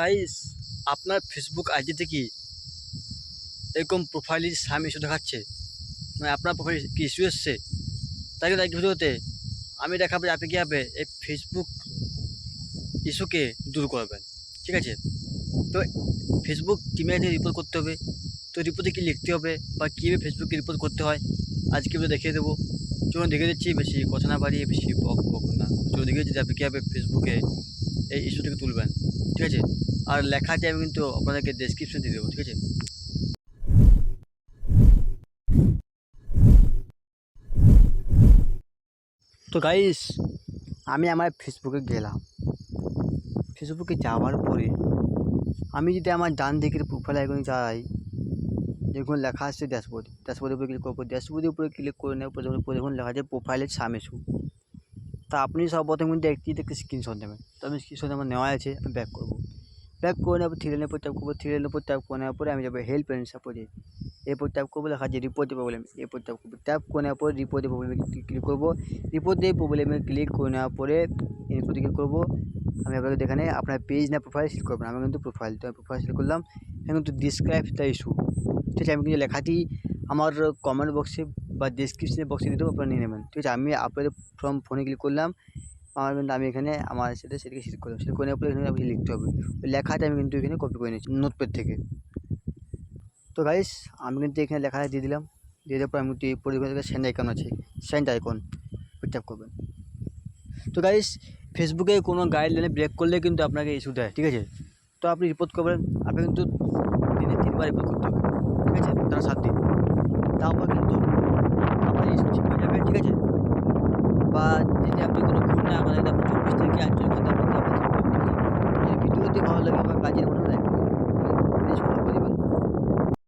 Guys, আপনার Facebook আইডিতে কি এরকম প্রোফাইলে সাম ইস্যু দেখাচ্ছে? মানে আপনার প্রোফাইল কি ইস্যু এসছে? তাই কিন্তু আজকে ভিডিওতে আমি দেখাবো যে আপনি কীভাবে এই ফেসবুক ইস্যুকে দূর করবেন। ঠিক আছে? তো ফেসবুক টিমে রিপোর্ট করতে হবে। তো রিপোর্টে কী লিখতে হবে বা কীভাবে ফেসবুকে রিপোর্ট করতে হয় আজকে ভিডিও দেখিয়ে দেবো। চলুন দেখে দিচ্ছি, বেশি কথা না বাড়িয়ে, বেশি বক বক না। চলুন দেখে দিচ্ছি যে আপনি কীভাবে ফেসবুকে এই ইস্যুটাকে তুলবেন। ঠিক আছে? আর লেখাটি আমি কিন্তু আপনাদেরকে ডেসক্রিপশন দিয়ে দেবো। ঠিক আছে? তো গাইস, আমি আমার ফেসবুকে গেলাম। ফেসবুকে যাওয়ার পরে আমি যদি আমার ডান দিকের প্রোফাইল আইকনে যাই, দেখুন লেখা আসছে ড্যাশবোর্ড। ড্যাশবোর্ডের উপরে ক্লিক করবো। ড্যাশবোর্ডের উপরে ক্লিক করে নেওয়ার পরে দেখুন লেখা আছে প্রোফাইলের সাম ইস্যু। তা আপনি সর্বপ্রথম কিন্তু একটি স্ক্রিনশট নেবেন। তো আমি স্ক্রিনশট আমার নেওয়া আছে, আমি ব্যাক করবো। ব্যাক করে নেওয়ার পর থ্রি লাইনের উপর ট্যাপ করবো। থ্রি লাইনের উপর ট্যাপ করে নেওয়ার পরে আমি যাবো হেল্প অ্যান্ড সাপোর্টে। এরপর ট্যাপ করবো, লেখা আছে রিপোর্টের প্রবলেম। এরপর ট্যাপ করবো। ট্যাপ করে নেওয়ার পর রিপোর্টের প্রবলেমে ক্লিক করবো। রিপোর্টের প্রবলেমে ক্লিক করে নেওয়ার পরে ইনপুটে ক্লিক করবো। আমি আপনাকে এখানে আপনার পেজ না প্রোফাইল সিলেক্ট করবেন। আমি কিন্তু প্রোফাইল, তো আমি প্রোফাইল সিলেক্ট করলাম। এখানে কিন্তু ডিসক্রাইব দ্য ইস্যু। ঠিক আছে? আমি কিন্তু লেখাটি আমার কমেন্ট বক্সে বা ডেসক্রিপশনের বক্সে দিয়ে দেবো, আপনারা নিয়ে নেবেন। ঠিক আছে? আমি আপনাদের ফ্রম ফোনে ক্লিক করলাম। আমার কিন্তু আমি এখানে আমার সেটাকে সিলেক্ট করলাম। সিলেক্ট করে নেওয়ার পরে এখানে আমাকে লিখতে হবে। ওই লেখাটা আমি কিন্তু এখানে কপি করে নিচ্ছি নোটপ্যাড থেকে। তো গাইস, আমি কিন্তু এখানে লেখাটা দিয়ে দিলাম। দিয়ে দেওয়ার পর আমি কিন্তু এই পরিবর্তে সেন্ড আইকন আছে, সেন্ড আইকন ট্যাপ করবেন। তো গাইস, ফেসবুকে কোনো গাইডলাইনে ব্রেক করলে কিন্তু আপনাকে ইস্যু দেয়। ঠিক আছে? তো আপনি রিপোর্ট করবেন। আপনি কিন্তু দিনে 3 বার রিপোর্ট করতে হবে। ঠিক আছে? তারা 7 দিন। তারপর কিন্তু আপনার ইস্যু ঠিক হয়ে যাবে। ঠিক আছে? বা যদি আপনি কোনো ভুল না করেন, আপনি 24 থেকে 48 ঘন্টার মধ্যে আপনার ঠিক হয়ে যাবে। ঠিক আছে? যদি ভিডিওটি ভালো লাগে বা কাজের মনে